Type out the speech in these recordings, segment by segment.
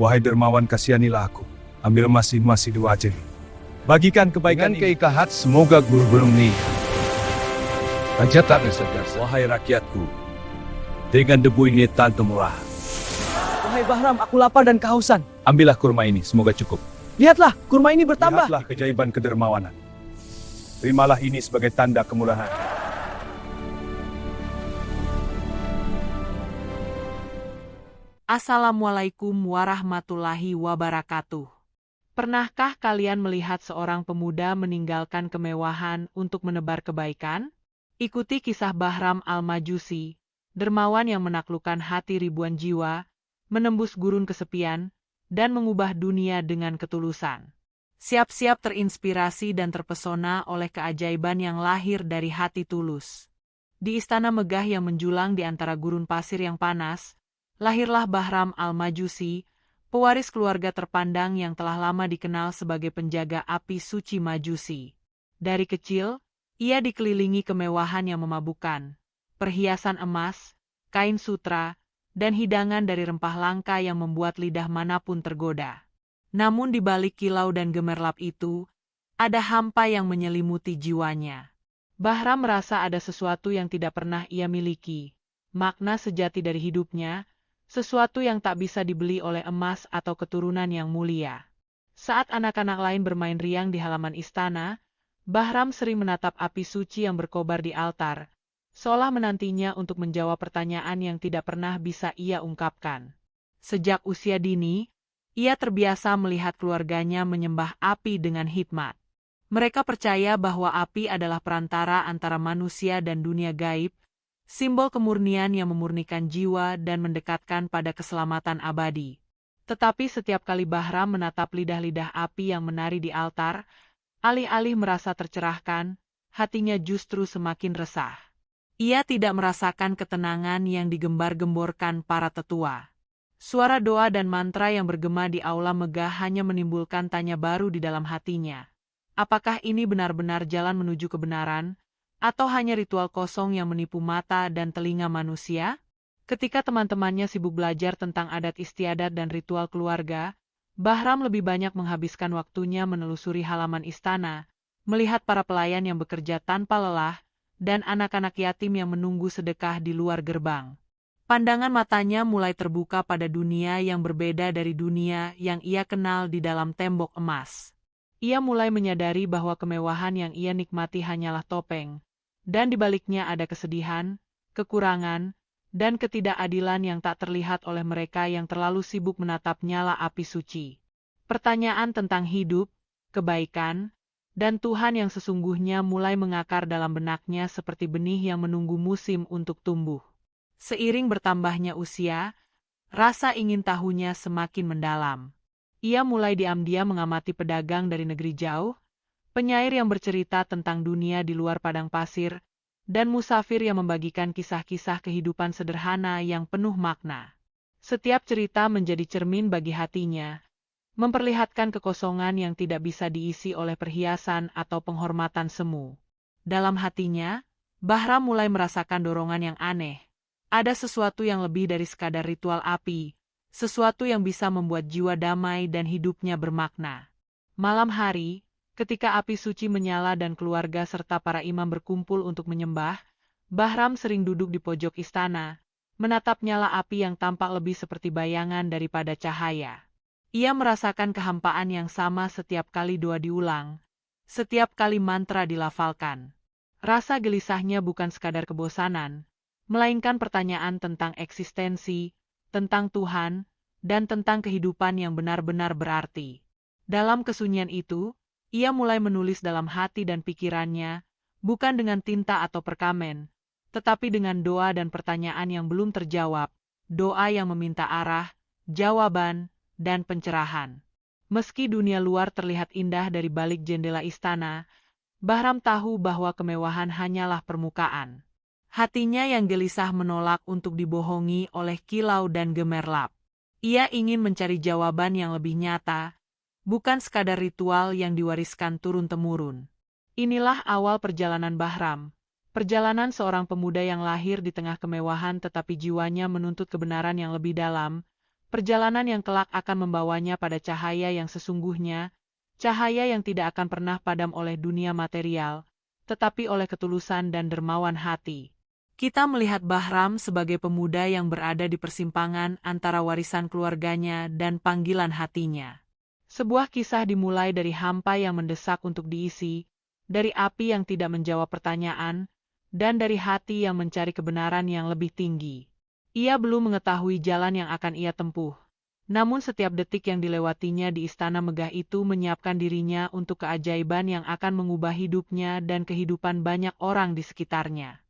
Wahai dermawan, kasihanilah aku. Ambil masing-masing dua ajar. Bagikan kebaikan Dengan keikahat semoga guru belum nih. Raja tak bersedasa. Wahai rakyatku, dengan debu ini tanpa murah. Wahai Bahram, aku lapar dan kehausan. Ambillah kurma ini, semoga cukup. Lihatlah, kurma ini bertambah. Lihatlah keajaiban kedermawanan. Terimalah ini sebagai tanda kemurahan. Assalamualaikum warahmatullahi wabarakatuh. Pernahkah kalian melihat seorang pemuda meninggalkan kemewahan untuk menebar kebaikan? Ikuti kisah Bahram Al-Majusi, dermawan yang menaklukkan hati ribuan jiwa, menembus gurun kesepian, dan mengubah dunia dengan ketulusan. Siap-siap terinspirasi dan terpesona oleh keajaiban yang lahir dari hati tulus. Di istana megah yang menjulang di antara gurun pasir yang panas, lahirlah Bahram Al-Majusi, pewaris keluarga terpandang yang telah lama dikenal sebagai penjaga api suci Majusi. Dari kecil, ia dikelilingi kemewahan yang memabukkan, perhiasan emas, kain sutra, dan hidangan dari rempah langka yang membuat lidah manapun tergoda. Namun di balik kilau dan gemerlap itu, ada hampa yang menyelimuti jiwanya. Bahram merasa ada sesuatu yang tidak pernah ia miliki, makna sejati dari hidupnya, sesuatu yang tak bisa dibeli oleh emas atau keturunan yang mulia. Saat anak-anak lain bermain riang di halaman istana, Bahram sering menatap api suci yang berkobar di altar, seolah menantinya untuk menjawab pertanyaan yang tidak pernah bisa ia ungkapkan. Sejak usia dini, ia terbiasa melihat keluarganya menyembah api dengan hikmat. Mereka percaya bahwa api adalah perantara antara manusia dan dunia gaib, simbol kemurnian yang memurnikan jiwa dan mendekatkan pada keselamatan abadi. Tetapi setiap kali Bahram menatap lidah-lidah api yang menari di altar, alih-alih merasa tercerahkan, hatinya justru semakin resah. Ia tidak merasakan ketenangan yang digembar-gemborkan para tetua. Suara doa dan mantra yang bergema di aula megah hanya menimbulkan tanya baru di dalam hatinya. Apakah ini benar-benar jalan menuju kebenaran? Atau hanya ritual kosong yang menipu mata dan telinga manusia? Ketika teman-temannya sibuk belajar tentang adat istiadat dan ritual keluarga, Bahram lebih banyak menghabiskan waktunya menelusuri halaman istana, melihat para pelayan yang bekerja tanpa lelah, dan anak-anak yatim yang menunggu sedekah di luar gerbang. Pandangan matanya mulai terbuka pada dunia yang berbeda dari dunia yang ia kenal di dalam tembok emas. Ia mulai menyadari bahwa kemewahan yang ia nikmati hanyalah topeng, dan di baliknya ada kesedihan, kekurangan, dan ketidakadilan yang tak terlihat oleh mereka yang terlalu sibuk menatap nyala api suci. Pertanyaan tentang hidup, kebaikan, dan Tuhan yang sesungguhnya mulai mengakar dalam benaknya seperti benih yang menunggu musim untuk tumbuh. Seiring bertambahnya usia, rasa ingin tahunya semakin mendalam. Ia mulai diam-diam mengamati pedagang dari negeri jauh, penyair yang bercerita tentang dunia di luar padang pasir, dan musafir yang membagikan kisah-kisah kehidupan sederhana yang penuh makna. Setiap cerita menjadi cermin bagi hatinya, memperlihatkan kekosongan yang tidak bisa diisi oleh perhiasan atau penghormatan semu. Dalam hatinya, Bahram mulai merasakan dorongan yang aneh. Ada sesuatu yang lebih dari sekadar ritual api, sesuatu yang bisa membuat jiwa damai dan hidupnya bermakna. Malam hari, ketika api suci menyala dan keluarga serta para imam berkumpul untuk menyembah, Bahram sering duduk di pojok istana, menatap nyala api yang tampak lebih seperti bayangan daripada cahaya. Ia merasakan kehampaan yang sama setiap kali doa diulang, setiap kali mantra dilafalkan. Rasa gelisahnya bukan sekadar kebosanan, melainkan pertanyaan tentang eksistensi, tentang Tuhan, dan tentang kehidupan yang benar-benar berarti. Dalam kesunyian itu, ia mulai menulis dalam hati dan pikirannya, bukan dengan tinta atau perkamen, tetapi dengan doa dan pertanyaan yang belum terjawab, doa yang meminta arah, jawaban, dan pencerahan. Meski dunia luar terlihat indah dari balik jendela istana, Bahram tahu bahwa kemewahan hanyalah permukaan. Hatinya yang gelisah menolak untuk dibohongi oleh kilau dan gemerlap. Ia ingin mencari jawaban yang lebih nyata, bukan sekadar ritual yang diwariskan turun-temurun. Inilah awal perjalanan Bahram, perjalanan seorang pemuda yang lahir di tengah kemewahan tetapi jiwanya menuntut kebenaran yang lebih dalam, Perjalanan yang kelak akan membawanya pada cahaya yang sesungguhnya, cahaya yang tidak akan pernah padam oleh dunia material, tetapi oleh ketulusan dan dermawan hati. Kita melihat Bahram sebagai pemuda yang berada di persimpangan antara warisan keluarganya dan panggilan hatinya. Sebuah kisah dimulai dari hampa yang mendesak untuk diisi, dari api yang tidak menjawab pertanyaan, dan dari hati yang mencari kebenaran yang lebih tinggi. Ia belum mengetahui jalan yang akan ia tempuh. Namun setiap detik yang dilewatinya di istana megah itu menyiapkan dirinya untuk keajaiban yang akan mengubah hidupnya dan kehidupan banyak orang di sekitarnya.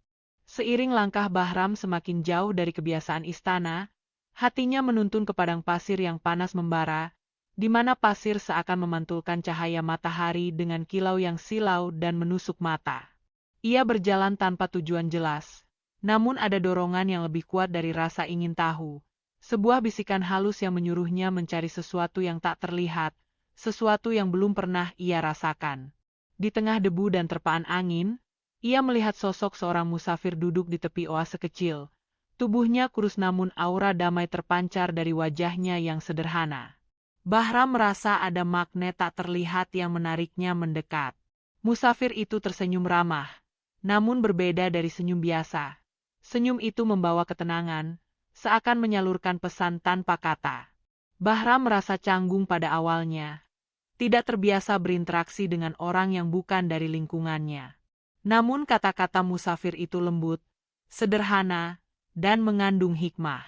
Seiring langkah Bahram semakin jauh dari kebiasaan istana, hatinya menuntun ke padang pasir yang panas membara, di mana pasir seakan memantulkan cahaya matahari dengan kilau yang silau dan menusuk mata. Ia berjalan tanpa tujuan jelas. Namun ada dorongan yang lebih kuat dari rasa ingin tahu. Sebuah bisikan halus yang menyuruhnya mencari sesuatu yang tak terlihat, sesuatu yang belum pernah ia rasakan. Di tengah debu dan terpaan angin, ia melihat sosok seorang musafir duduk di tepi oase kecil. Tubuhnya kurus namun aura damai terpancar dari wajahnya yang sederhana. Bahram merasa ada magnet tak terlihat yang menariknya mendekat. Musafir itu tersenyum ramah, namun berbeda dari senyum biasa. Senyum itu membawa ketenangan, seakan menyalurkan pesan tanpa kata. Bahram merasa canggung pada awalnya, tidak terbiasa berinteraksi dengan orang yang bukan dari lingkungannya. Namun kata-kata musafir itu lembut, sederhana, dan mengandung hikmah.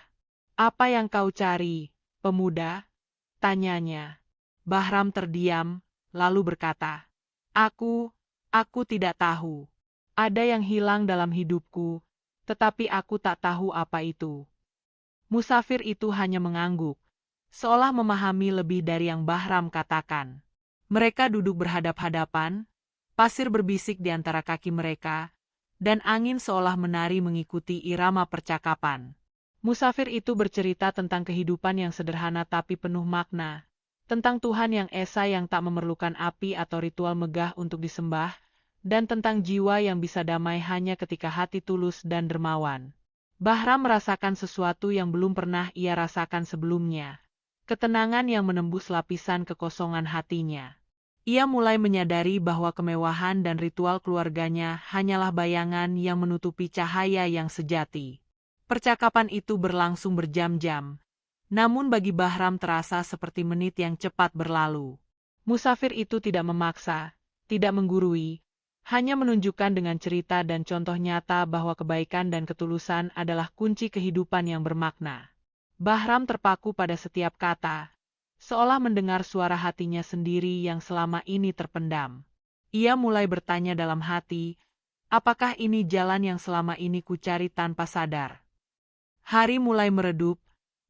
"Apa yang kau cari, pemuda?" tanyanya. Bahram terdiam, lalu berkata, Aku tidak tahu. Ada yang hilang dalam hidupku, tetapi aku tak tahu apa itu." Musafir itu hanya mengangguk, seolah memahami lebih dari yang Bahram katakan. Mereka duduk berhadap-hadapan, pasir berbisik di antara kaki mereka, dan angin seolah menari mengikuti irama percakapan. Musafir itu bercerita tentang kehidupan yang sederhana tapi penuh makna, tentang Tuhan yang esa yang tak memerlukan api atau ritual megah untuk disembah, dan tentang jiwa yang bisa damai hanya ketika hati tulus dan dermawan. Bahram merasakan sesuatu yang belum pernah ia rasakan sebelumnya. Ketenangan yang menembus lapisan kekosongan hatinya. Ia mulai menyadari bahwa kemewahan dan ritual keluarganya hanyalah bayangan yang menutupi cahaya yang sejati. Percakapan itu berlangsung berjam-jam, namun bagi Bahram terasa seperti menit yang cepat berlalu. Musafir itu tidak memaksa, tidak menggurui, hanya menunjukkan dengan cerita dan contoh nyata bahwa kebaikan dan ketulusan adalah kunci kehidupan yang bermakna. Bahram terpaku pada setiap kata, seolah mendengar suara hatinya sendiri yang selama ini terpendam. Ia mulai bertanya dalam hati, apakah ini jalan yang selama ini kucari tanpa sadar? Hari mulai meredup,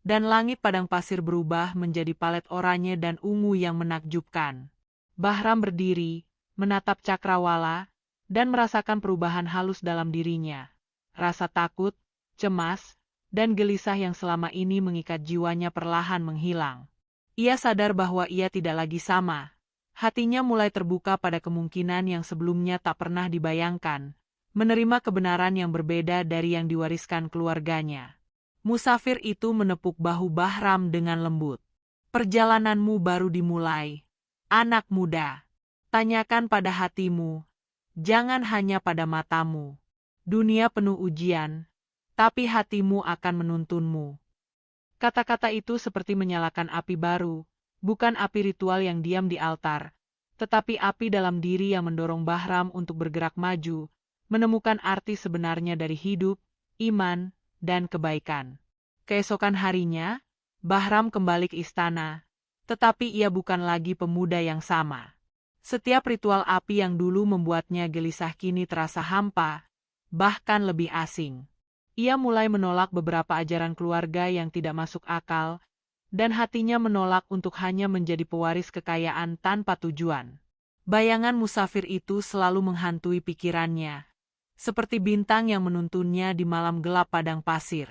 dan langit padang pasir berubah menjadi palet oranye dan ungu yang menakjubkan. Bahram berdiri, menatap cakrawala, dan merasakan perubahan halus dalam dirinya. Rasa takut, cemas, dan gelisah yang selama ini mengikat jiwanya perlahan menghilang. Ia sadar bahwa ia tidak lagi sama. Hatinya mulai terbuka pada kemungkinan yang sebelumnya tak pernah dibayangkan, menerima kebenaran yang berbeda dari yang diwariskan keluarganya. Musafir itu menepuk bahu Bahram dengan lembut. "Perjalananmu baru dimulai, anak muda. Tanyakan pada hatimu, jangan hanya pada matamu. Dunia penuh ujian, tapi hatimu akan menuntunmu." Kata-kata itu seperti menyalakan api baru, bukan api ritual yang diam di altar, tetapi api dalam diri yang mendorong Bahram untuk bergerak maju, menemukan arti sebenarnya dari hidup, iman, dan kebaikan. Keesokan harinya, Bahram kembali ke istana, tetapi ia bukan lagi pemuda yang sama. Setiap ritual api yang dulu membuatnya gelisah kini terasa hampa, bahkan lebih asing. Ia mulai menolak beberapa ajaran keluarga yang tidak masuk akal, dan hatinya menolak untuk hanya menjadi pewaris kekayaan tanpa tujuan. Bayangan musafir itu selalu menghantui pikirannya, seperti bintang yang menuntunnya di malam gelap padang pasir.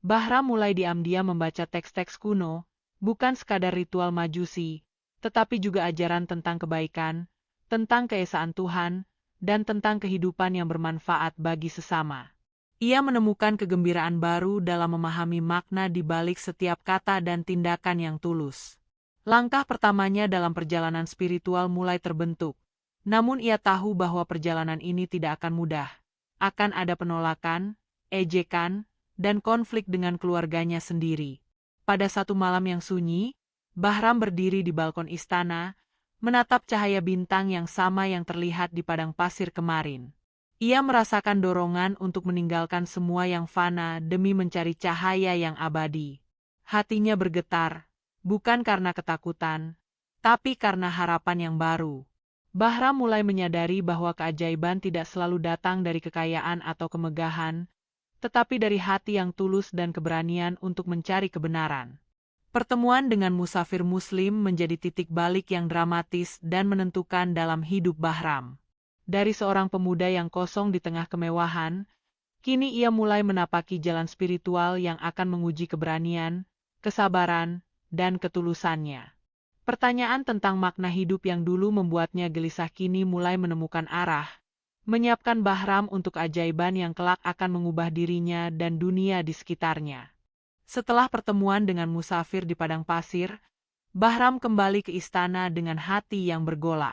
Bahram mulai diam-diam membaca teks-teks kuno, bukan sekadar ritual majusi, tetapi juga ajaran tentang kebaikan, tentang keesaan Tuhan, dan tentang kehidupan yang bermanfaat bagi sesama. Ia menemukan kegembiraan baru dalam memahami makna di balik setiap kata dan tindakan yang tulus. Langkah pertamanya dalam perjalanan spiritual mulai terbentuk. Namun ia tahu bahwa perjalanan ini tidak akan mudah. Akan ada penolakan, ejekan, dan konflik dengan keluarganya sendiri. Pada satu malam yang sunyi, Bahram berdiri di balkon istana, menatap cahaya bintang yang sama yang terlihat di padang pasir kemarin. Ia merasakan dorongan untuk meninggalkan semua yang fana demi mencari cahaya yang abadi. Hatinya bergetar, bukan karena ketakutan, tapi karena harapan yang baru. Bahram mulai menyadari bahwa keajaiban tidak selalu datang dari kekayaan atau kemegahan, tetapi dari hati yang tulus dan keberanian untuk mencari kebenaran. Pertemuan dengan musafir Muslim menjadi titik balik yang dramatis dan menentukan dalam hidup Bahram. Dari seorang pemuda yang kosong di tengah kemewahan, kini ia mulai menapaki jalan spiritual yang akan menguji keberanian, kesabaran, dan ketulusannya. Pertanyaan tentang makna hidup yang dulu membuatnya gelisah kini mulai menemukan arah, menyiapkan Bahram untuk keajaiban yang kelak akan mengubah dirinya dan dunia di sekitarnya. Setelah pertemuan dengan musafir di padang pasir, Bahram kembali ke istana dengan hati yang bergolak.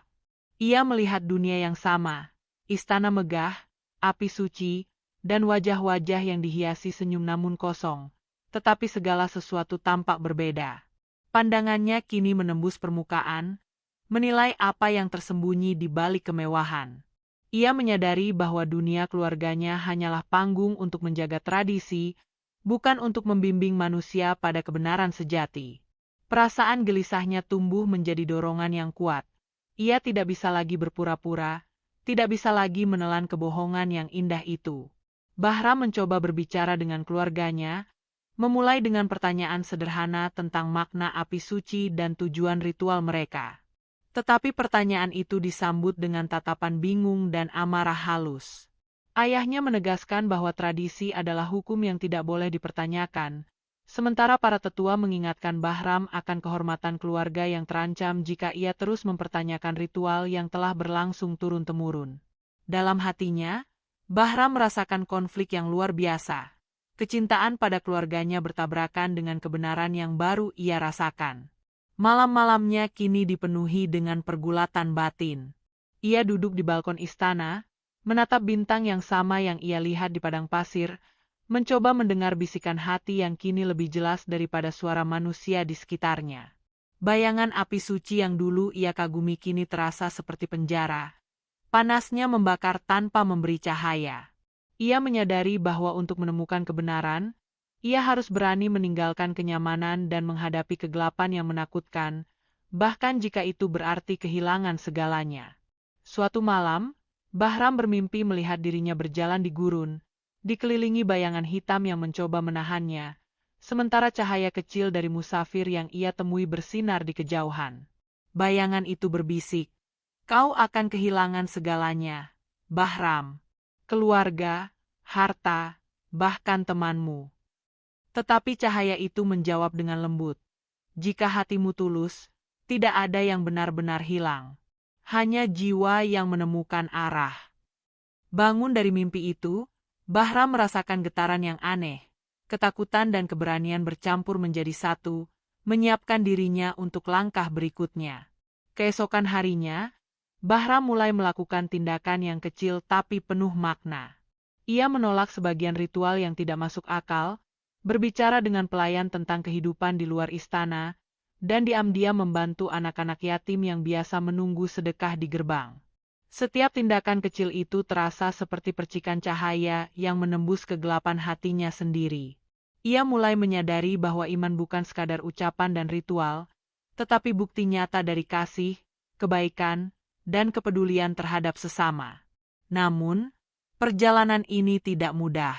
Ia melihat dunia yang sama, istana megah, api suci, dan wajah-wajah yang dihiasi senyum namun kosong, tetapi segala sesuatu tampak berbeda. Pandangannya kini menembus permukaan, menilai apa yang tersembunyi di balik kemewahan. Ia menyadari bahwa dunia keluarganya hanyalah panggung untuk menjaga tradisi, bukan untuk membimbing manusia pada kebenaran sejati. Perasaan gelisahnya tumbuh menjadi dorongan yang kuat. Ia tidak bisa lagi berpura-pura, tidak bisa lagi menelan kebohongan yang indah itu. Bahram mencoba berbicara dengan keluarganya, memulai dengan pertanyaan sederhana tentang makna api suci dan tujuan ritual mereka. Tetapi pertanyaan itu disambut dengan tatapan bingung dan amarah halus. Ayahnya menegaskan bahwa tradisi adalah hukum yang tidak boleh dipertanyakan, sementara para tetua mengingatkan Bahram akan kehormatan keluarga yang terancam jika ia terus mempertanyakan ritual yang telah berlangsung turun-temurun. Dalam hatinya, Bahram merasakan konflik yang luar biasa. Kecintaan pada keluarganya bertabrakan dengan kebenaran yang baru ia rasakan. Malam-malamnya kini dipenuhi dengan pergulatan batin. Ia duduk di balkon istana, menatap bintang yang sama yang ia lihat di padang pasir, mencoba mendengar bisikan hati yang kini lebih jelas daripada suara manusia di sekitarnya. Bayangan api suci yang dulu ia kagumi kini terasa seperti penjara. Panasnya membakar tanpa memberi cahaya. Ia menyadari bahwa untuk menemukan kebenaran, ia harus berani meninggalkan kenyamanan dan menghadapi kegelapan yang menakutkan, bahkan jika itu berarti kehilangan segalanya. Suatu malam, Bahram bermimpi melihat dirinya berjalan di gurun, dikelilingi bayangan hitam yang mencoba menahannya, sementara cahaya kecil dari musafir yang ia temui bersinar di kejauhan. Bayangan itu berbisik, "Kau akan kehilangan segalanya, Bahram. Keluarga, harta, bahkan temanmu." Tetapi cahaya itu menjawab dengan lembut, "Jika hatimu tulus, tidak ada yang benar-benar hilang. Hanya jiwa yang menemukan arah." Bangun dari mimpi itu, Bahram merasakan getaran yang aneh. Ketakutan dan keberanian bercampur menjadi satu, menyiapkan dirinya untuk langkah berikutnya. Keesokan harinya, Bahram mulai melakukan tindakan yang kecil tapi penuh makna. Ia menolak sebagian ritual yang tidak masuk akal, berbicara dengan pelayan tentang kehidupan di luar istana, dan diam-diam membantu anak-anak yatim yang biasa menunggu sedekah di gerbang. Setiap tindakan kecil itu terasa seperti percikan cahaya yang menembus kegelapan hatinya sendiri. Ia mulai menyadari bahwa iman bukan sekadar ucapan dan ritual, tetapi bukti nyata dari kasih, kebaikan, dan kepedulian terhadap sesama. Namun, perjalanan ini tidak mudah.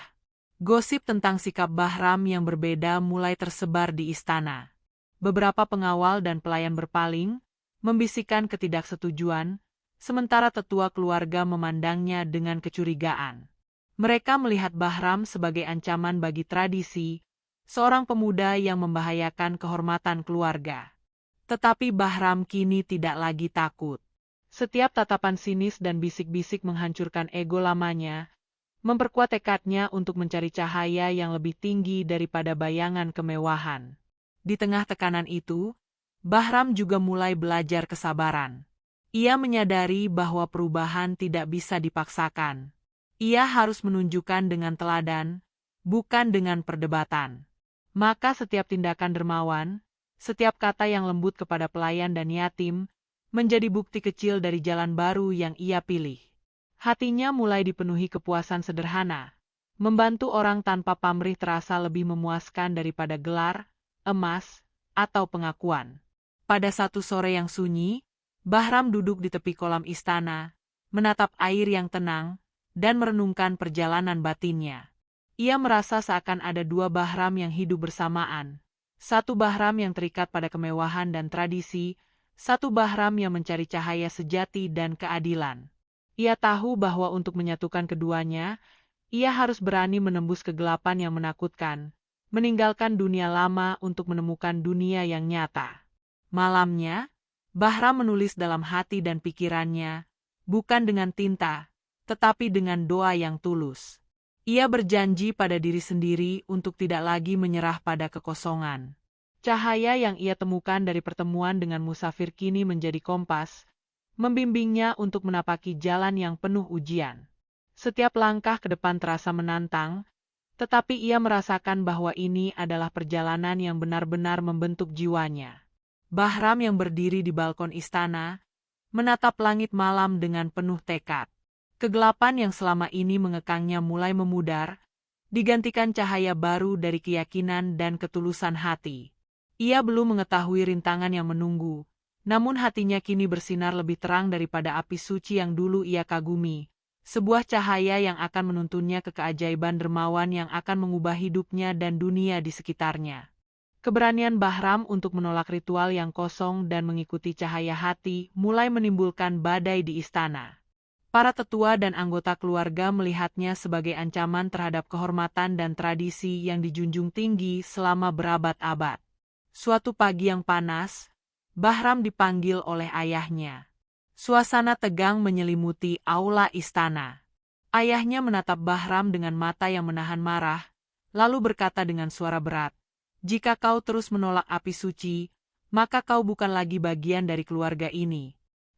Gosip tentang sikap Bahram yang berbeda mulai tersebar di istana. Beberapa pengawal dan pelayan berpaling, membisikkan ketidaksetujuan, sementara tetua keluarga memandangnya dengan kecurigaan. Mereka melihat Bahram sebagai ancaman bagi tradisi, seorang pemuda yang membahayakan kehormatan keluarga. Tetapi Bahram kini tidak lagi takut. Setiap tatapan sinis dan bisik-bisik menghancurkan ego lamanya, memperkuat tekadnya untuk mencari cahaya yang lebih tinggi daripada bayangan kemewahan. Di tengah tekanan itu, Bahram juga mulai belajar kesabaran. Ia menyadari bahwa perubahan tidak bisa dipaksakan. Ia harus menunjukkan dengan teladan, bukan dengan perdebatan. Maka setiap tindakan dermawan, setiap kata yang lembut kepada pelayan dan yatim, menjadi bukti kecil dari jalan baru yang ia pilih. Hatinya mulai dipenuhi kepuasan sederhana. Membantu orang tanpa pamrih terasa lebih memuaskan daripada gelar, emas, atau pengakuan. Pada satu sore yang sunyi, Bahram duduk di tepi kolam istana, menatap air yang tenang, dan merenungkan perjalanan batinnya. Ia merasa seakan ada dua Bahram yang hidup bersamaan. Satu Bahram yang terikat pada kemewahan dan tradisi, satu Bahram yang mencari cahaya sejati dan keadilan. Ia tahu bahwa untuk menyatukan keduanya, ia harus berani menembus kegelapan yang menakutkan, meninggalkan dunia lama untuk menemukan dunia yang nyata. Malamnya, Bahram menulis dalam hati dan pikirannya, bukan dengan tinta, tetapi dengan doa yang tulus. Ia berjanji pada diri sendiri untuk tidak lagi menyerah pada kekosongan. Cahaya yang ia temukan dari pertemuan dengan musafir kini menjadi kompas, membimbingnya untuk menapaki jalan yang penuh ujian. Setiap langkah ke depan terasa menantang, tetapi ia merasakan bahwa ini adalah perjalanan yang benar-benar membentuk jiwanya. Bahram yang berdiri di balkon istana, menatap langit malam dengan penuh tekad. Kegelapan yang selama ini mengekangnya mulai memudar, digantikan cahaya baru dari keyakinan dan ketulusan hati. Ia belum mengetahui rintangan yang menunggu, namun hatinya kini bersinar lebih terang daripada api suci yang dulu ia kagumi, sebuah cahaya yang akan menuntunnya ke keajaiban dermawan yang akan mengubah hidupnya dan dunia di sekitarnya. Keberanian Bahram untuk menolak ritual yang kosong dan mengikuti cahaya hati mulai menimbulkan badai di istana. Para tetua dan anggota keluarga melihatnya sebagai ancaman terhadap kehormatan dan tradisi yang dijunjung tinggi selama berabad-abad. Suatu pagi yang panas, Bahram dipanggil oleh ayahnya. Suasana tegang menyelimuti aula istana. Ayahnya menatap Bahram dengan mata yang menahan marah, lalu berkata dengan suara berat, "Jika kau terus menolak api suci, maka kau bukan lagi bagian dari keluarga ini.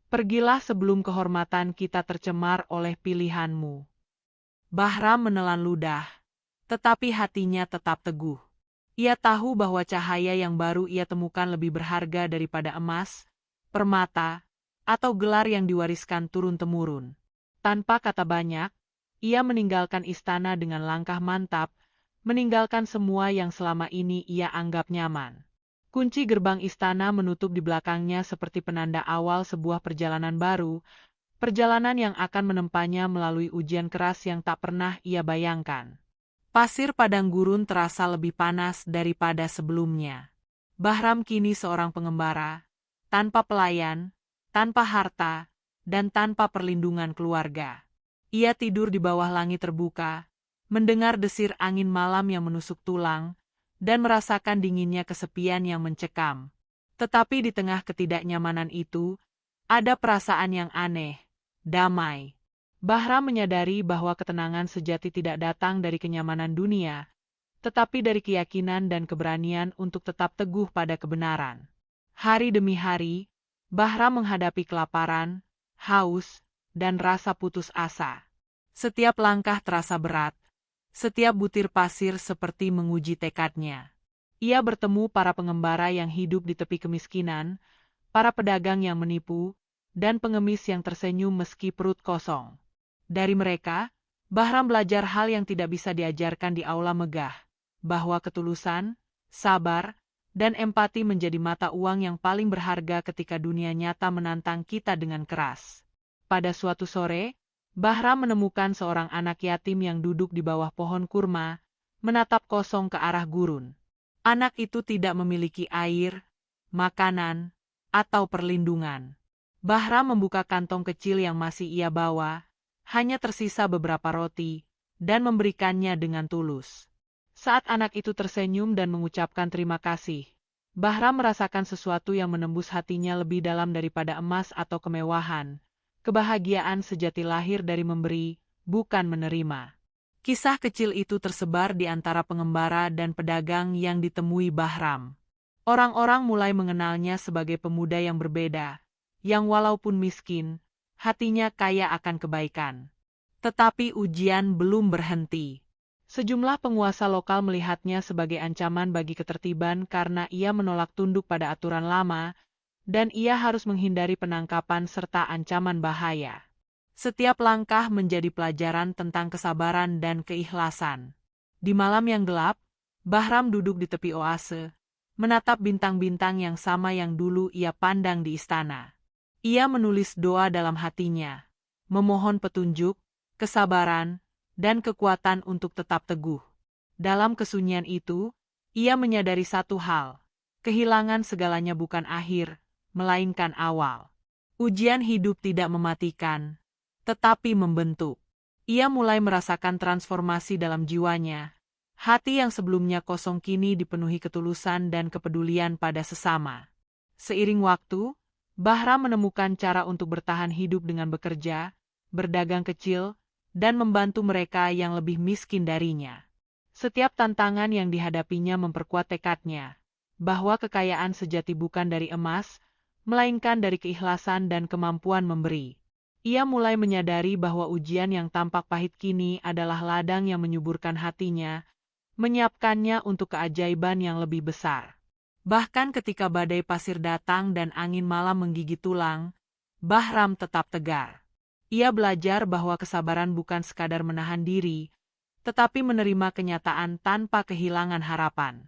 Pergilah sebelum kehormatan kita tercemar oleh pilihanmu." Bahram menelan ludah, tetapi hatinya tetap teguh. Ia tahu bahwa cahaya yang baru ia temukan lebih berharga daripada emas, permata, atau gelar yang diwariskan turun-temurun. Tanpa kata banyak, ia meninggalkan istana dengan langkah mantap, meninggalkan semua yang selama ini ia anggap nyaman. Kunci gerbang istana menutup di belakangnya seperti penanda awal sebuah perjalanan baru, perjalanan yang akan menempanya melalui ujian keras yang tak pernah ia bayangkan. Pasir padang gurun terasa lebih panas daripada sebelumnya. Bahram kini seorang pengembara, tanpa pelayan, tanpa harta, dan tanpa perlindungan keluarga. Ia tidur di bawah langit terbuka, mendengar desir angin malam yang menusuk tulang, dan merasakan dinginnya kesepian yang mencekam. Tetapi di tengah ketidaknyamanan itu, ada perasaan yang aneh, damai. Bahram menyadari bahwa ketenangan sejati tidak datang dari kenyamanan dunia, tetapi dari keyakinan dan keberanian untuk tetap teguh pada kebenaran. Hari demi hari, Bahram menghadapi kelaparan, haus, dan rasa putus asa. Setiap langkah terasa berat, setiap butir pasir seperti menguji tekadnya. Ia bertemu para pengembara yang hidup di tepi kemiskinan, para pedagang yang menipu, dan pengemis yang tersenyum meski perut kosong. Dari mereka, Bahram belajar hal yang tidak bisa diajarkan di aula megah, bahwa ketulusan, sabar, dan empati menjadi mata uang yang paling berharga ketika dunia nyata menantang kita dengan keras. Pada suatu sore, Bahram menemukan seorang anak yatim yang duduk di bawah pohon kurma, menatap kosong ke arah gurun. Anak itu tidak memiliki air, makanan, atau perlindungan. Bahram membuka kantong kecil yang masih ia bawa, hanya tersisa beberapa roti, dan memberikannya dengan tulus. Saat anak itu tersenyum dan mengucapkan terima kasih, Bahram merasakan sesuatu yang menembus hatinya lebih dalam daripada emas atau kemewahan. Kebahagiaan sejati lahir dari memberi, bukan menerima. Kisah kecil itu tersebar di antara pengembara dan pedagang yang ditemui Bahram. Orang-orang mulai mengenalnya sebagai pemuda yang berbeda, yang walaupun miskin, hatinya kaya akan kebaikan. Tetapi ujian belum berhenti. Sejumlah penguasa lokal melihatnya sebagai ancaman bagi ketertiban karena ia menolak tunduk pada aturan lama, dan ia harus menghindari penangkapan serta ancaman bahaya. Setiap langkah menjadi pelajaran tentang kesabaran dan keikhlasan. Di malam yang gelap, Bahram duduk di tepi oase, menatap bintang-bintang yang sama yang dulu ia pandang di istana. Ia menulis doa dalam hatinya, memohon petunjuk, kesabaran, dan kekuatan untuk tetap teguh. Dalam kesunyian itu, ia menyadari satu hal, kehilangan segalanya bukan akhir, melainkan awal. Ujian hidup tidak mematikan, tetapi membentuk. Ia mulai merasakan transformasi dalam jiwanya. Hati yang sebelumnya kosong kini dipenuhi ketulusan dan kepedulian pada sesama. Seiring waktu, Bahram menemukan cara untuk bertahan hidup dengan bekerja, berdagang kecil, dan membantu mereka yang lebih miskin darinya. Setiap tantangan yang dihadapinya memperkuat tekadnya, bahwa kekayaan sejati bukan dari emas, melainkan dari keikhlasan dan kemampuan memberi. Ia mulai menyadari bahwa ujian yang tampak pahit kini adalah ladang yang menyuburkan hatinya, menyiapkannya untuk keajaiban yang lebih besar. Bahkan ketika badai pasir datang dan angin malam menggigit tulang, Bahram tetap tegar. Ia belajar bahwa kesabaran bukan sekadar menahan diri, tetapi menerima kenyataan tanpa kehilangan harapan.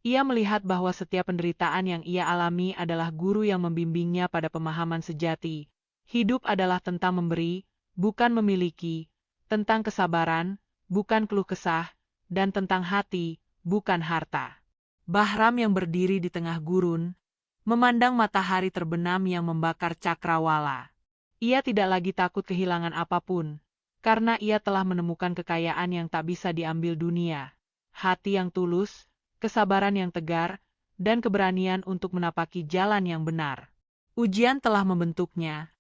Ia melihat bahwa setiap penderitaan yang ia alami adalah guru yang membimbingnya pada pemahaman sejati. Hidup adalah tentang memberi, bukan memiliki, tentang kesabaran, bukan keluh kesah, dan tentang hati, bukan harta. Bahram yang berdiri di tengah gurun, memandang matahari terbenam yang membakar cakrawala. Ia tidak lagi takut kehilangan apapun, karena ia telah menemukan kekayaan yang tak bisa diambil dunia, hati yang tulus, kesabaran yang tegar, dan keberanian untuk menapaki jalan yang benar. Ujian telah membentuknya,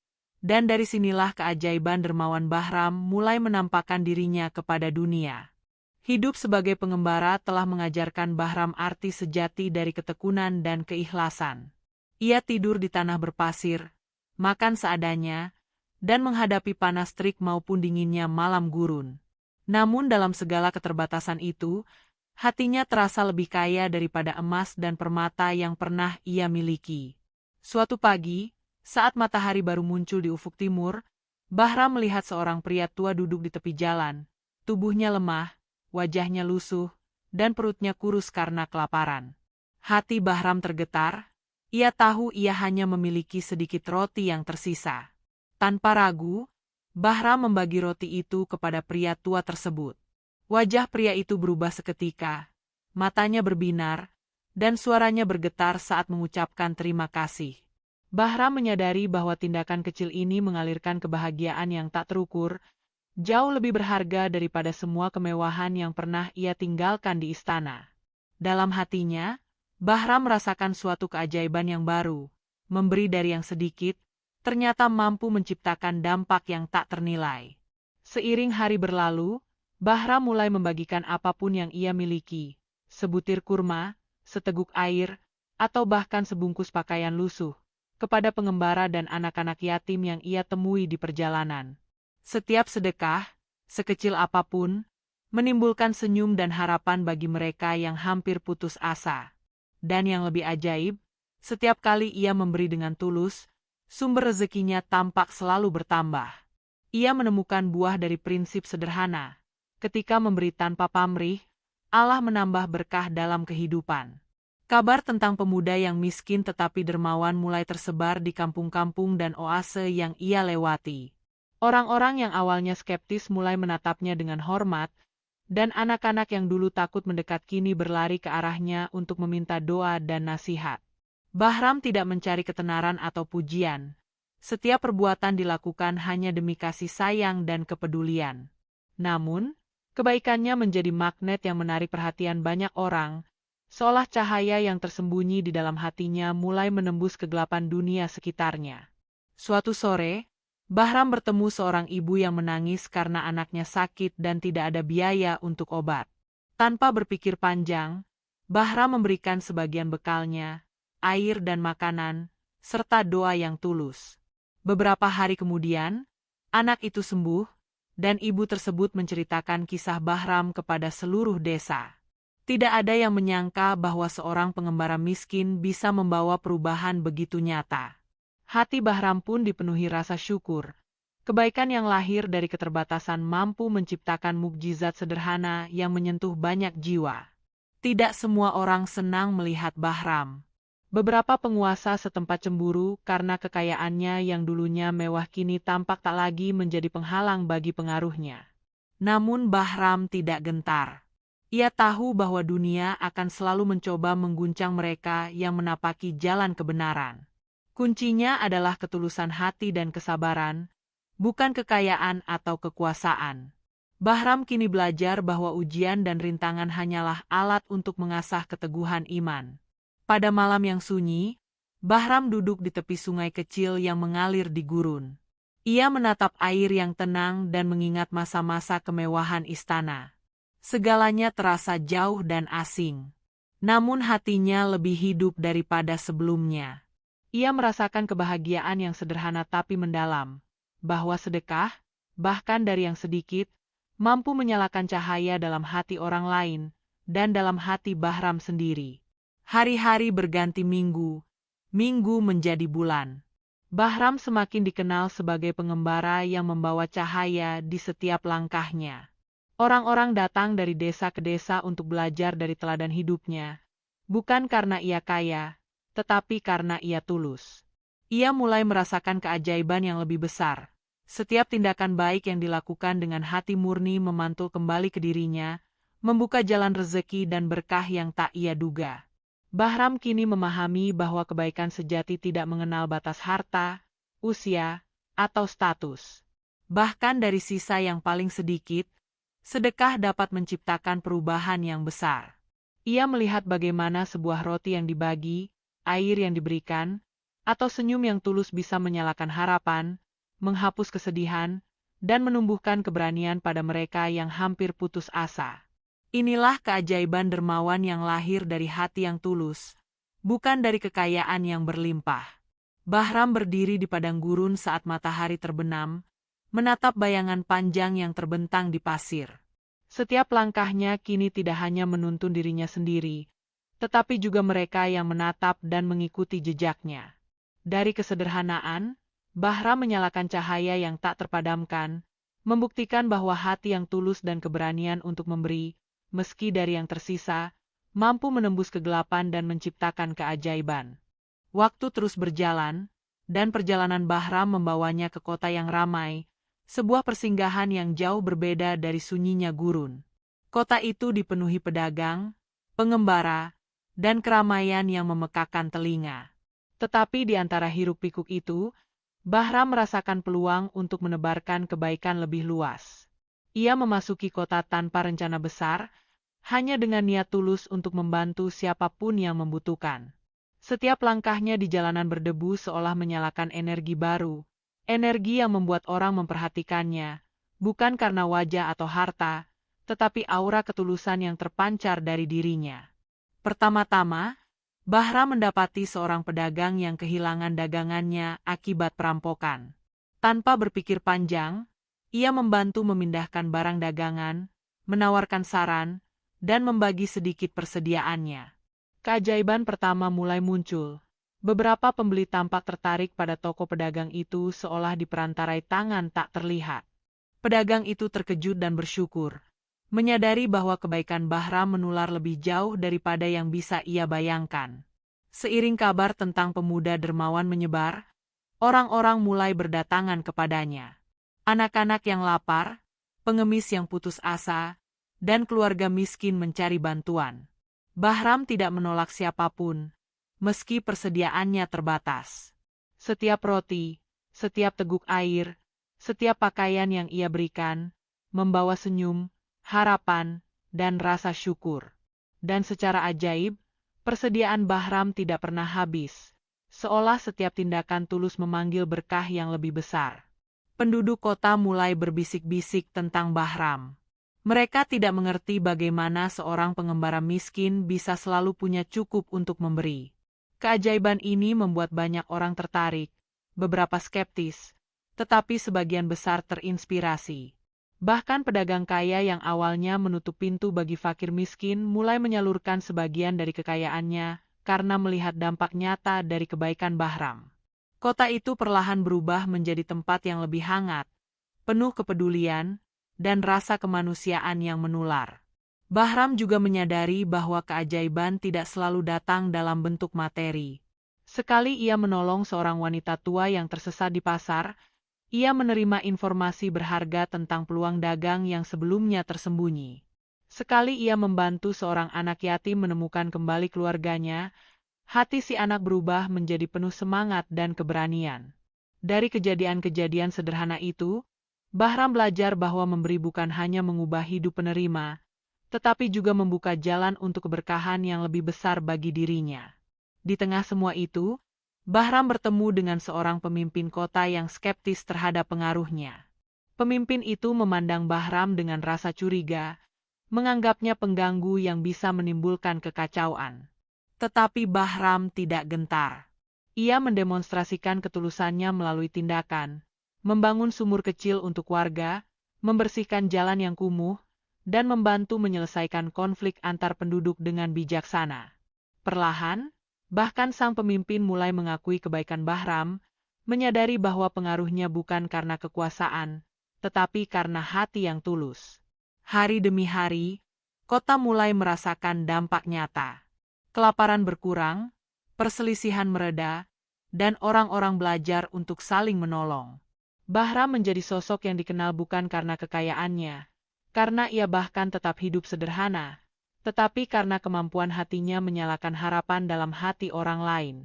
dan dari sinilah keajaiban dermawan Bahram mulai menampakkan dirinya kepada dunia. Hidup sebagai pengembara telah mengajarkan Bahram arti sejati dari ketekunan dan keikhlasan. Ia tidur di tanah berpasir, makan seadanya, dan menghadapi panas terik maupun dinginnya malam gurun. Namun dalam segala keterbatasan itu, hatinya terasa lebih kaya daripada emas dan permata yang pernah ia miliki. Suatu pagi, saat matahari baru muncul di ufuk timur, Bahram melihat seorang pria tua duduk di tepi jalan. Tubuhnya lemah, wajahnya lusuh, dan perutnya kurus karena kelaparan. Hati Bahram tergetar, ia tahu ia hanya memiliki sedikit roti yang tersisa. Tanpa ragu, Bahram membagi roti itu kepada pria tua tersebut. Wajah pria itu berubah seketika, matanya berbinar, dan suaranya bergetar saat mengucapkan terima kasih. Bahram menyadari bahwa tindakan kecil ini mengalirkan kebahagiaan yang tak terukur, jauh lebih berharga daripada semua kemewahan yang pernah ia tinggalkan di istana. Dalam hatinya, Bahram merasakan suatu keajaiban yang baru, memberi dari yang sedikit, ternyata mampu menciptakan dampak yang tak ternilai. Seiring hari berlalu, Bahram mulai membagikan apapun yang ia miliki, sebutir kurma, seteguk air, atau bahkan sebungkus pakaian lusuh, kepada pengembara dan anak-anak yatim yang ia temui di perjalanan. Setiap sedekah, sekecil apapun, menimbulkan senyum dan harapan bagi mereka yang hampir putus asa. Dan yang lebih ajaib, setiap kali ia memberi dengan tulus, sumber rezekinya tampak selalu bertambah. Ia menemukan buah dari prinsip sederhana. Ketika memberi tanpa pamrih, Allah menambah berkah dalam kehidupan. Kabar tentang pemuda yang miskin tetapi dermawan mulai tersebar di kampung-kampung dan oase yang ia lewati. Orang-orang yang awalnya skeptis mulai menatapnya dengan hormat, dan anak-anak yang dulu takut mendekat kini berlari ke arahnya untuk meminta doa dan nasihat. Bahram tidak mencari ketenaran atau pujian. Setiap perbuatan dilakukan hanya demi kasih sayang dan kepedulian. Namun, kebaikannya menjadi magnet yang menarik perhatian banyak orang, seolah cahaya yang tersembunyi di dalam hatinya mulai menembus kegelapan dunia sekitarnya. Suatu sore, Bahram bertemu seorang ibu yang menangis karena anaknya sakit dan tidak ada biaya untuk obat. Tanpa berpikir panjang, Bahram memberikan sebagian bekalnya, air dan makanan, serta doa yang tulus. Beberapa hari kemudian, anak itu sembuh, dan ibu tersebut menceritakan kisah Bahram kepada seluruh desa. Tidak ada yang menyangka bahwa seorang pengembara miskin bisa membawa perubahan begitu nyata. Hati Bahram pun dipenuhi rasa syukur. Kebaikan yang lahir dari keterbatasan mampu menciptakan mukjizat sederhana yang menyentuh banyak jiwa. Tidak semua orang senang melihat Bahram. Beberapa penguasa setempat cemburu karena kekayaannya yang dulunya mewah kini tampak tak lagi menjadi penghalang bagi pengaruhnya. Namun Bahram tidak gentar. Ia tahu bahwa dunia akan selalu mencoba mengguncang mereka yang menapaki jalan kebenaran. Kuncinya adalah ketulusan hati dan kesabaran, bukan kekayaan atau kekuasaan. Bahram kini belajar bahwa ujian dan rintangan hanyalah alat untuk mengasah keteguhan iman. Pada malam yang sunyi, Bahram duduk di tepi sungai kecil yang mengalir di gurun. Ia menatap air yang tenang dan mengingat masa-masa kemewahan istana. Segalanya terasa jauh dan asing. Namun hatinya lebih hidup daripada sebelumnya. Ia merasakan kebahagiaan yang sederhana tapi mendalam, bahwa sedekah, bahkan dari yang sedikit, mampu menyalakan cahaya dalam hati orang lain, dan dalam hati Bahram sendiri. Hari-hari berganti minggu, minggu menjadi bulan. Bahram semakin dikenal sebagai pengembara yang membawa cahaya di setiap langkahnya. Orang-orang datang dari desa ke desa untuk belajar dari teladan hidupnya, bukan karena ia kaya, tetapi karena ia tulus. Ia mulai merasakan keajaiban yang lebih besar. Setiap tindakan baik yang dilakukan dengan hati murni memantul kembali ke dirinya, membuka jalan rezeki dan berkah yang tak ia duga. Bahram kini memahami bahwa kebaikan sejati tidak mengenal batas harta, usia, atau status. Bahkan dari sisa yang paling sedikit, sedekah dapat menciptakan perubahan yang besar. Ia melihat bagaimana sebuah roti yang dibagi, air yang diberikan, atau senyum yang tulus bisa menyalakan harapan, menghapus kesedihan, dan menumbuhkan keberanian pada mereka yang hampir putus asa. Inilah keajaiban dermawan yang lahir dari hati yang tulus, bukan dari kekayaan yang berlimpah. Bahram berdiri di padang gurun saat matahari terbenam, menatap bayangan panjang yang terbentang di pasir. Setiap langkahnya kini tidak hanya menuntun dirinya sendiri, tetapi juga mereka yang menatap dan mengikuti jejaknya. Dari kesederhanaan, Bahram menyalakan cahaya yang tak terpadamkan, membuktikan bahwa hati yang tulus dan keberanian untuk memberi, meski dari yang tersisa, mampu menembus kegelapan dan menciptakan keajaiban. Waktu terus berjalan, dan perjalanan Bahram membawanya ke kota yang ramai, sebuah persinggahan yang jauh berbeda dari sunyinya gurun. Kota itu dipenuhi pedagang, pengembara, dan keramaian yang memekakan telinga. Tetapi di antara hiruk-pikuk itu, Bahram merasakan peluang untuk menebarkan kebaikan lebih luas. Ia memasuki kota tanpa rencana besar, hanya dengan niat tulus untuk membantu siapapun yang membutuhkan. Setiap langkahnya di jalanan berdebu seolah menyalakan energi baru, energi yang membuat orang memperhatikannya, bukan karena wajah atau harta, tetapi aura ketulusan yang terpancar dari dirinya. Pertama-tama, Bahram mendapati seorang pedagang yang kehilangan dagangannya akibat perampokan. Tanpa berpikir panjang, ia membantu memindahkan barang dagangan, menawarkan saran, dan membagi sedikit persediaannya. Keajaiban pertama mulai muncul. Beberapa pembeli tampak tertarik pada toko pedagang itu seolah diperantarai tangan tak terlihat. Pedagang itu terkejut dan bersyukur, menyadari bahwa kebaikan Bahram menular lebih jauh daripada yang bisa ia bayangkan. Seiring kabar tentang pemuda dermawan menyebar, orang-orang mulai berdatangan kepadanya. Anak-anak yang lapar, pengemis yang putus asa, dan keluarga miskin mencari bantuan. Bahram tidak menolak siapapun, meski persediaannya terbatas. Setiap roti, setiap teguk air, setiap pakaian yang ia berikan, membawa senyum, harapan, dan rasa syukur. Dan secara ajaib, persediaan Bahram tidak pernah habis, seolah setiap tindakan tulus memanggil berkah yang lebih besar. Penduduk kota mulai berbisik-bisik tentang Bahram. Mereka tidak mengerti bagaimana seorang pengembara miskin bisa selalu punya cukup untuk memberi. Keajaiban ini membuat banyak orang tertarik, beberapa skeptis, tetapi sebagian besar terinspirasi. Bahkan pedagang kaya yang awalnya menutup pintu bagi fakir miskin mulai menyalurkan sebagian dari kekayaannya karena melihat dampak nyata dari kebaikan Bahram. Kota itu perlahan berubah menjadi tempat yang lebih hangat, penuh kepedulian, dan rasa kemanusiaan yang menular. Bahram juga menyadari bahwa keajaiban tidak selalu datang dalam bentuk materi. Sekali ia menolong seorang wanita tua yang tersesat di pasar, ia menerima informasi berharga tentang peluang dagang yang sebelumnya tersembunyi. Sekali ia membantu seorang anak yatim menemukan kembali keluarganya, hati si anak berubah menjadi penuh semangat dan keberanian. Dari kejadian-kejadian sederhana itu, Bahram belajar bahwa memberi bukan hanya mengubah hidup penerima, tetapi juga membuka jalan untuk keberkahan yang lebih besar bagi dirinya. Di tengah semua itu, Bahram bertemu dengan seorang pemimpin kota yang skeptis terhadap pengaruhnya. Pemimpin itu memandang Bahram dengan rasa curiga, menganggapnya pengganggu yang bisa menimbulkan kekacauan. Tetapi Bahram tidak gentar. Ia mendemonstrasikan ketulusannya melalui tindakan, membangun sumur kecil untuk warga, membersihkan jalan yang kumuh, dan membantu menyelesaikan konflik antar penduduk dengan bijaksana. Perlahan, bahkan sang pemimpin mulai mengakui kebaikan Bahram, menyadari bahwa pengaruhnya bukan karena kekuasaan, tetapi karena hati yang tulus. Hari demi hari, kota mulai merasakan dampak nyata. Kelaparan berkurang, perselisihan mereda, dan orang-orang belajar untuk saling menolong. Bahram menjadi sosok yang dikenal bukan karena kekayaannya, karena ia bahkan tetap hidup sederhana, tetapi karena kemampuan hatinya menyalakan harapan dalam hati orang lain.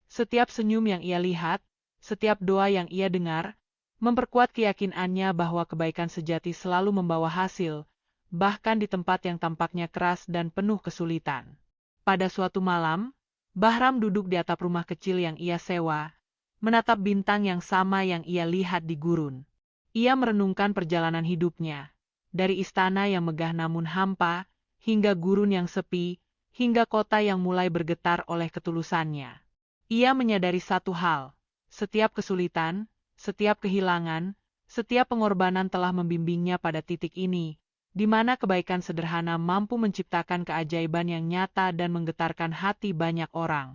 Setiap senyum yang ia lihat, setiap doa yang ia dengar, memperkuat keyakinannya bahwa kebaikan sejati selalu membawa hasil, bahkan di tempat yang tampaknya keras dan penuh kesulitan. Pada suatu malam, Bahram duduk di atap rumah kecil yang ia sewa, menatap bintang yang sama yang ia lihat di gurun. Ia merenungkan perjalanan hidupnya, dari istana yang megah namun hampa, hingga gurun yang sepi, hingga kota yang mulai bergetar oleh ketulusannya. Ia menyadari satu hal, setiap kesulitan, setiap kehilangan, setiap pengorbanan telah membimbingnya pada titik ini, di mana kebaikan sederhana mampu menciptakan keajaiban yang nyata dan menggetarkan hati banyak orang.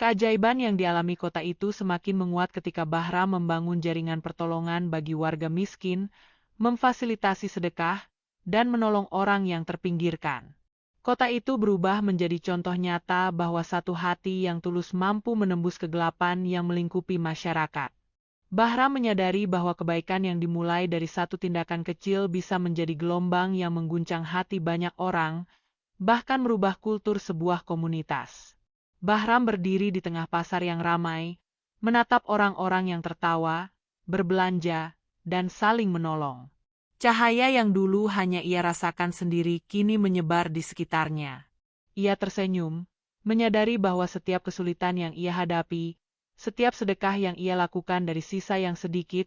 Keajaiban yang dialami kota itu semakin menguat ketika Bahram membangun jaringan pertolongan bagi warga miskin, memfasilitasi sedekah, dan menolong orang yang terpinggirkan. Kota itu berubah menjadi contoh nyata bahwa satu hati yang tulus mampu menembus kegelapan yang melingkupi masyarakat. Bahram menyadari bahwa kebaikan yang dimulai dari satu tindakan kecil bisa menjadi gelombang yang mengguncang hati banyak orang, bahkan merubah kultur sebuah komunitas. Bahram berdiri di tengah pasar yang ramai, menatap orang-orang yang tertawa, berbelanja, dan saling menolong. Cahaya yang dulu hanya ia rasakan sendiri kini menyebar di sekitarnya. Ia tersenyum, menyadari bahwa setiap kesulitan yang ia hadapi, setiap sedekah yang ia lakukan dari sisa yang sedikit,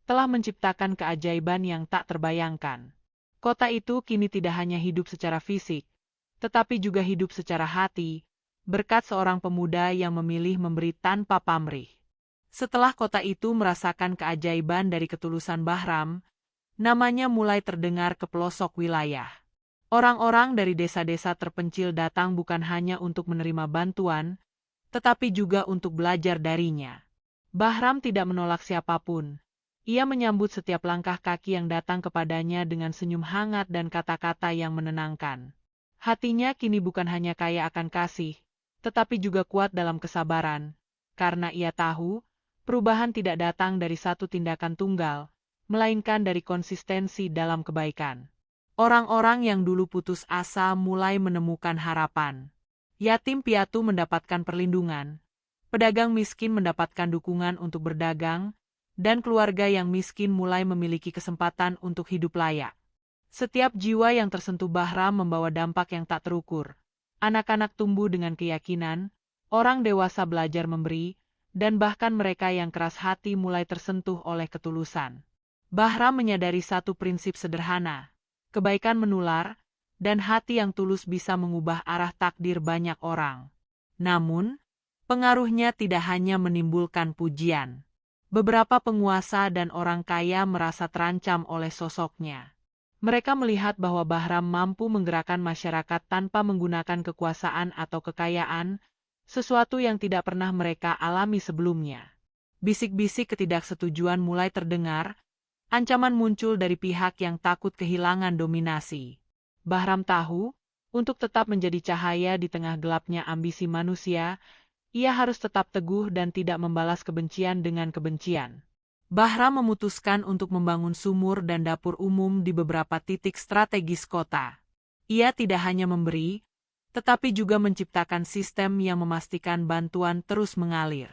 telah menciptakan keajaiban yang tak terbayangkan. Kota itu kini tidak hanya hidup secara fisik, tetapi juga hidup secara hati, berkat seorang pemuda yang memilih memberi tanpa pamrih. Setelah kota itu merasakan keajaiban dari ketulusan Bahram, namanya mulai terdengar ke pelosok wilayah. Orang-orang dari desa-desa terpencil datang bukan hanya untuk menerima bantuan, tetapi juga untuk belajar darinya. Bahram tidak menolak siapapun. Ia menyambut setiap langkah kaki yang datang kepadanya dengan senyum hangat dan kata-kata yang menenangkan. Hatinya kini bukan hanya kaya akan kasih, tetapi juga kuat dalam kesabaran, karena ia tahu, perubahan tidak datang dari satu tindakan tunggal, melainkan dari konsistensi dalam kebaikan. Orang-orang yang dulu putus asa mulai menemukan harapan. Yatim piatu mendapatkan perlindungan, pedagang miskin mendapatkan dukungan untuk berdagang, dan keluarga yang miskin mulai memiliki kesempatan untuk hidup layak. Setiap jiwa yang tersentuh Bahram membawa dampak yang tak terukur. Anak-anak tumbuh dengan keyakinan, orang dewasa belajar memberi, dan bahkan mereka yang keras hati mulai tersentuh oleh ketulusan. Bahram menyadari satu prinsip sederhana. Kebaikan menular, dan hati yang tulus bisa mengubah arah takdir banyak orang. Namun, pengaruhnya tidak hanya menimbulkan pujian. Beberapa penguasa dan orang kaya merasa terancam oleh sosoknya. Mereka melihat bahwa Bahram mampu menggerakkan masyarakat tanpa menggunakan kekuasaan atau kekayaan, sesuatu yang tidak pernah mereka alami sebelumnya. Bisik-bisik ketidaksetujuan mulai terdengar, ancaman muncul dari pihak yang takut kehilangan dominasi. Bahram tahu, untuk tetap menjadi cahaya di tengah gelapnya ambisi manusia, ia harus tetap teguh dan tidak membalas kebencian dengan kebencian. Bahram memutuskan untuk membangun sumur dan dapur umum di beberapa titik strategis kota. Ia tidak hanya memberi, tetapi juga menciptakan sistem yang memastikan bantuan terus mengalir.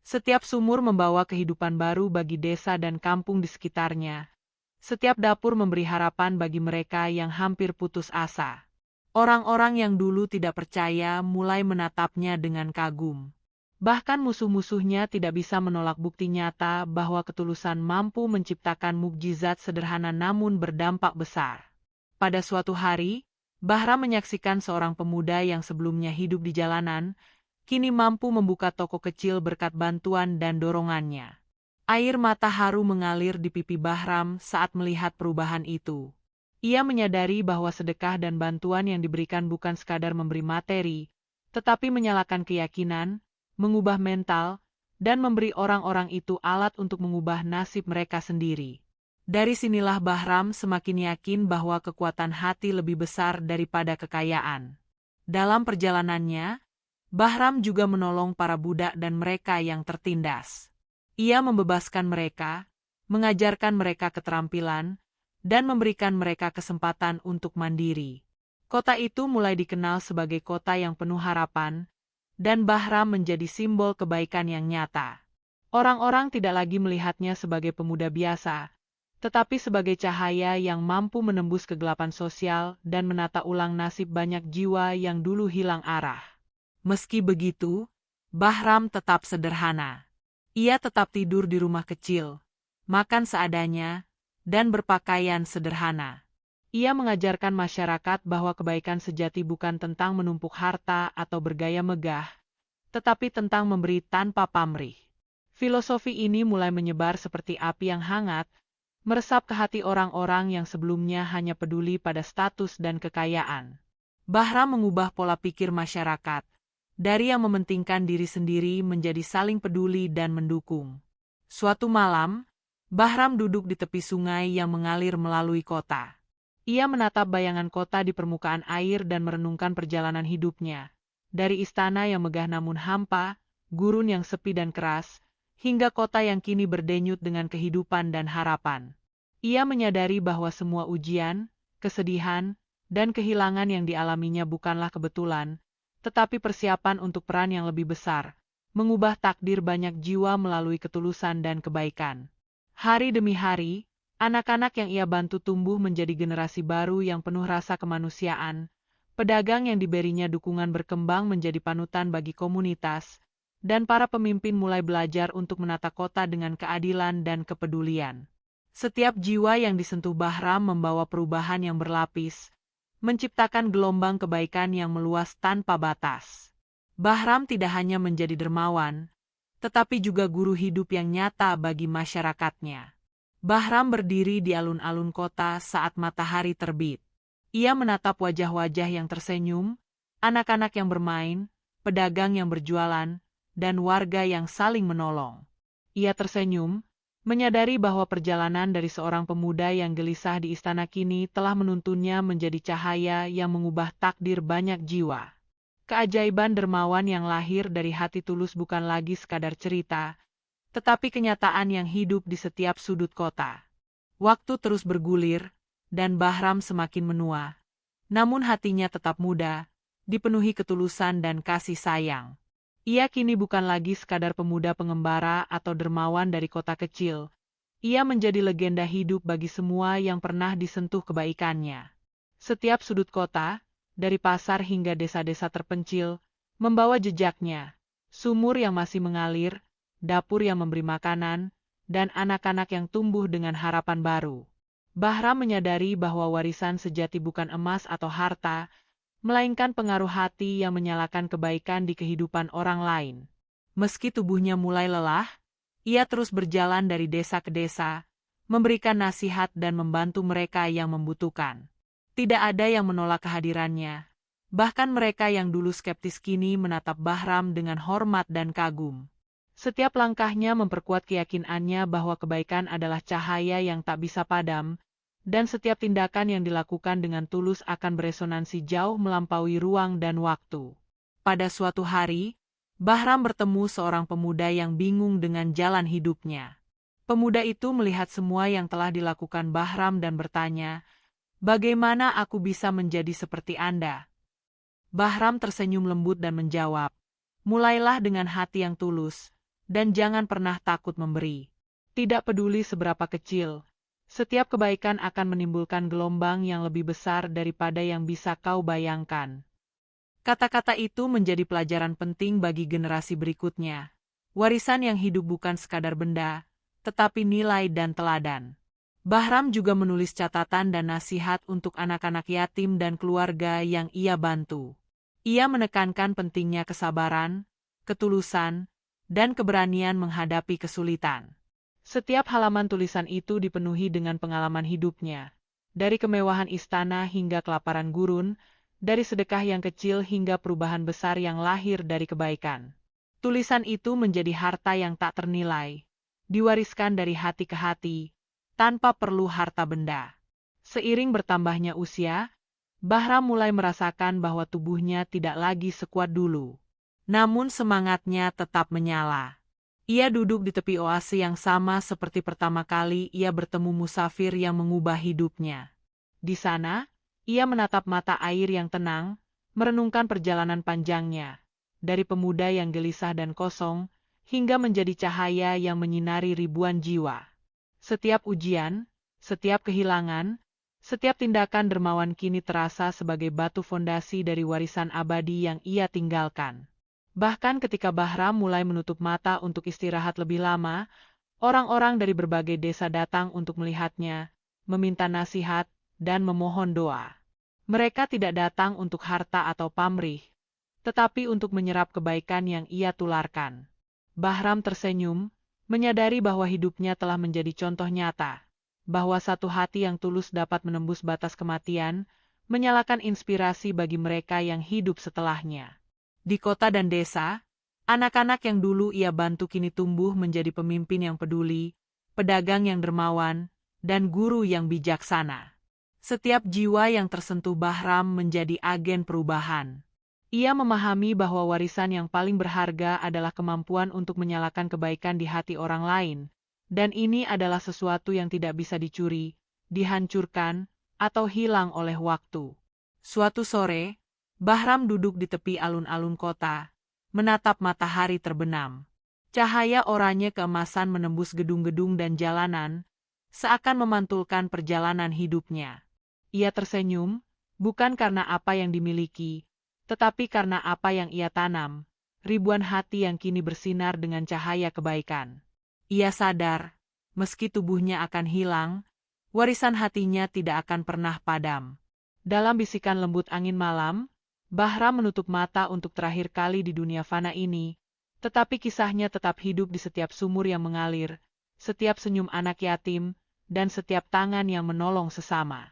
Setiap sumur membawa kehidupan baru bagi desa dan kampung di sekitarnya. Setiap dapur memberi harapan bagi mereka yang hampir putus asa. Orang-orang yang dulu tidak percaya mulai menatapnya dengan kagum. Bahkan musuh-musuhnya tidak bisa menolak bukti nyata bahwa ketulusan mampu menciptakan mukjizat sederhana namun berdampak besar. Pada suatu hari, Bahram menyaksikan seorang pemuda yang sebelumnya hidup di jalanan, kini mampu membuka toko kecil berkat bantuan dan dorongannya. Air mata haru mengalir di pipi Bahram saat melihat perubahan itu. Ia menyadari bahwa sedekah dan bantuan yang diberikan bukan sekadar memberi materi, tetapi menyalakan keyakinan, mengubah mental, dan memberi orang-orang itu alat untuk mengubah nasib mereka sendiri. Dari sinilah Bahram semakin yakin bahwa kekuatan hati lebih besar daripada kekayaan. Dalam perjalanannya, Bahram juga menolong para budak dan mereka yang tertindas. Ia membebaskan mereka, mengajarkan mereka keterampilan, dan memberikan mereka kesempatan untuk mandiri. Kota itu mulai dikenal sebagai kota yang penuh harapan, dan Bahram menjadi simbol kebaikan yang nyata. Orang-orang tidak lagi melihatnya sebagai pemuda biasa, tetapi sebagai cahaya yang mampu menembus kegelapan sosial dan menata ulang nasib banyak jiwa yang dulu hilang arah. Meski begitu, Bahram tetap sederhana. Ia tetap tidur di rumah kecil, makan seadanya, dan berpakaian sederhana. Ia mengajarkan masyarakat bahwa kebaikan sejati bukan tentang menumpuk harta atau bergaya megah, tetapi tentang memberi tanpa pamrih. Filosofi ini mulai menyebar seperti api yang hangat, meresap ke hati orang-orang yang sebelumnya hanya peduli pada status dan kekayaan. Bahram mengubah pola pikir masyarakat, dari yang mementingkan diri sendiri menjadi saling peduli dan mendukung. Suatu malam, Bahram duduk di tepi sungai yang mengalir melalui kota. Ia menatap bayangan kota di permukaan air dan merenungkan perjalanan hidupnya. Dari istana yang megah namun hampa, gurun yang sepi dan keras, hingga kota yang kini berdenyut dengan kehidupan dan harapan. Ia menyadari bahwa semua ujian, kesedihan, dan kehilangan yang dialaminya bukanlah kebetulan, tetapi persiapan untuk peran yang lebih besar, mengubah takdir banyak jiwa melalui ketulusan dan kebaikan. Hari demi hari, anak-anak yang ia bantu tumbuh menjadi generasi baru yang penuh rasa kemanusiaan, pedagang yang diberinya dukungan berkembang menjadi panutan bagi komunitas, dan para pemimpin mulai belajar untuk menata kota dengan keadilan dan kepedulian. Setiap jiwa yang disentuh Bahram membawa perubahan yang berlapis, menciptakan gelombang kebaikan yang meluas tanpa batas. Bahram tidak hanya menjadi dermawan, tetapi juga guru hidup yang nyata bagi masyarakatnya. Bahram berdiri di alun-alun kota saat matahari terbit. Ia menatap wajah-wajah yang tersenyum, anak-anak yang bermain, pedagang yang berjualan, dan warga yang saling menolong. Ia tersenyum, menyadari bahwa perjalanan dari seorang pemuda yang gelisah di istana kini telah menuntunnya menjadi cahaya yang mengubah takdir banyak jiwa. Keajaiban dermawan yang lahir dari hati tulus bukan lagi sekadar cerita, tetapi kenyataan yang hidup di setiap sudut kota. Waktu terus bergulir, dan Bahram semakin menua. Namun hatinya tetap muda, dipenuhi ketulusan dan kasih sayang. Ia kini bukan lagi sekadar pemuda pengembara atau dermawan dari kota kecil. Ia menjadi legenda hidup bagi semua yang pernah disentuh kebaikannya. Setiap sudut kota, dari pasar hingga desa-desa terpencil, membawa jejaknya. Sumur yang masih mengalir, dapur yang memberi makanan, dan anak-anak yang tumbuh dengan harapan baru. Bahram menyadari bahwa warisan sejati bukan emas atau harta, melainkan pengaruh hati yang menyalakan kebaikan di kehidupan orang lain. Meski tubuhnya mulai lelah, ia terus berjalan dari desa ke desa, memberikan nasihat dan membantu mereka yang membutuhkan. Tidak ada yang menolak kehadirannya. Bahkan mereka yang dulu skeptis kini menatap Bahram dengan hormat dan kagum. Setiap langkahnya memperkuat keyakinannya bahwa kebaikan adalah cahaya yang tak bisa padam, dan setiap tindakan yang dilakukan dengan tulus akan beresonansi jauh melampaui ruang dan waktu. Pada suatu hari, Bahram bertemu seorang pemuda yang bingung dengan jalan hidupnya. Pemuda itu melihat semua yang telah dilakukan Bahram dan bertanya, "Bagaimana aku bisa menjadi seperti Anda?" Bahram tersenyum lembut dan menjawab, "Mulailah dengan hati yang tulus, dan jangan pernah takut memberi. Tidak peduli seberapa kecil, setiap kebaikan akan menimbulkan gelombang yang lebih besar daripada yang bisa kau bayangkan." Kata-kata itu menjadi pelajaran penting bagi generasi berikutnya. Warisan yang hidup bukan sekadar benda, tetapi nilai dan teladan. Bahram juga menulis catatan dan nasihat untuk anak-anak yatim dan keluarga yang ia bantu. Ia menekankan pentingnya kesabaran, ketulusan, dan keberanian menghadapi kesulitan. Setiap halaman tulisan itu dipenuhi dengan pengalaman hidupnya, dari kemewahan istana hingga kelaparan gurun, dari sedekah yang kecil hingga perubahan besar yang lahir dari kebaikan. Tulisan itu menjadi harta yang tak ternilai, diwariskan dari hati ke hati, tanpa perlu harta benda. Seiring bertambahnya usia, Bahram mulai merasakan bahwa tubuhnya tidak lagi sekuat dulu. Namun semangatnya tetap menyala. Ia duduk di tepi oase yang sama seperti pertama kali ia bertemu musafir yang mengubah hidupnya. Di sana, ia menatap mata air yang tenang, merenungkan perjalanan panjangnya, dari pemuda yang gelisah dan kosong, hingga menjadi cahaya yang menyinari ribuan jiwa. Setiap ujian, setiap kehilangan, setiap tindakan dermawan kini terasa sebagai batu fondasi dari warisan abadi yang ia tinggalkan. Bahkan ketika Bahram mulai menutup mata untuk istirahat lebih lama, orang-orang dari berbagai desa datang untuk melihatnya, meminta nasihat, dan memohon doa. Mereka tidak datang untuk harta atau pamrih, tetapi untuk menyerap kebaikan yang ia tularkan. Bahram tersenyum, menyadari bahwa hidupnya telah menjadi contoh nyata, bahwa satu hati yang tulus dapat menembus batas kematian, menyalakan inspirasi bagi mereka yang hidup setelahnya. Di kota dan desa, anak-anak yang dulu ia bantu kini tumbuh menjadi pemimpin yang peduli, pedagang yang dermawan, dan guru yang bijaksana. Setiap jiwa yang tersentuh Bahram menjadi agen perubahan. Ia memahami bahwa warisan yang paling berharga adalah kemampuan untuk menyalakan kebaikan di hati orang lain, dan ini adalah sesuatu yang tidak bisa dicuri, dihancurkan, atau hilang oleh waktu. Suatu sore, Bahram duduk di tepi alun-alun kota, menatap matahari terbenam. Cahaya oranye keemasan menembus gedung-gedung dan jalanan, seakan memantulkan perjalanan hidupnya. Ia tersenyum, bukan karena apa yang dimiliki, tetapi karena apa yang ia tanam, ribuan hati yang kini bersinar dengan cahaya kebaikan. Ia sadar, meski tubuhnya akan hilang, warisan hatinya tidak akan pernah padam. Dalam bisikan lembut angin malam, Bahram menutup mata untuk terakhir kali di dunia fana ini, tetapi kisahnya tetap hidup di setiap sumur yang mengalir, setiap senyum anak yatim, dan setiap tangan yang menolong sesama.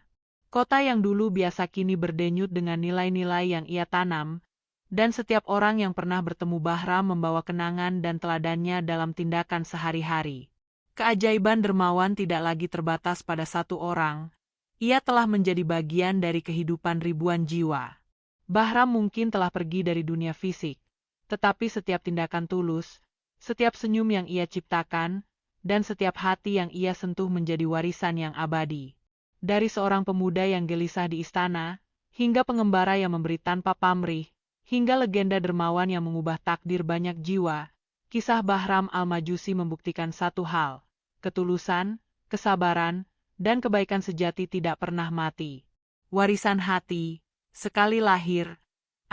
Kota yang dulu biasa kini berdenyut dengan nilai-nilai yang ia tanam, dan setiap orang yang pernah bertemu Bahram membawa kenangan dan teladannya dalam tindakan sehari-hari. Keajaiban dermawan tidak lagi terbatas pada satu orang, ia telah menjadi bagian dari kehidupan ribuan jiwa. Bahram mungkin telah pergi dari dunia fisik, tetapi setiap tindakan tulus, setiap senyum yang ia ciptakan, dan setiap hati yang ia sentuh menjadi warisan yang abadi. Dari seorang pemuda yang gelisah di istana, hingga pengembara yang memberi tanpa pamrih, hingga legenda dermawan yang mengubah takdir banyak jiwa, kisah Bahram Al-Majusi membuktikan satu hal, ketulusan, kesabaran, dan kebaikan sejati tidak pernah mati. Warisan hati, sekali lahir,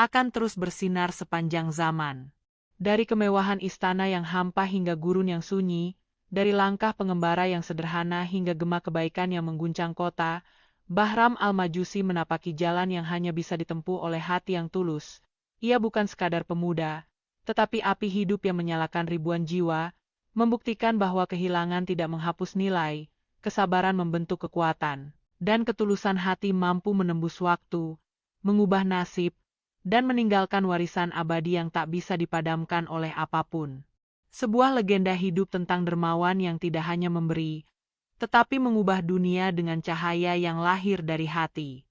akan terus bersinar sepanjang zaman. Dari kemewahan istana yang hampa hingga gurun yang sunyi, Dari langkah pengembara yang sederhana hingga gema kebaikan yang mengguncang kota, Bahram Al-Majusi menapaki jalan yang hanya bisa ditempuh oleh hati yang tulus. Ia bukan sekadar pemuda, tetapi api hidup yang menyalakan ribuan jiwa, membuktikan bahwa kehilangan tidak menghapus nilai, kesabaran membentuk kekuatan, dan ketulusan hati mampu menembus waktu, mengubah nasib, dan meninggalkan warisan abadi yang tak bisa dipadamkan oleh apapun. Sebuah legenda hidup tentang dermawan yang tidak hanya memberi, tetapi mengubah dunia dengan cahaya yang lahir dari hati.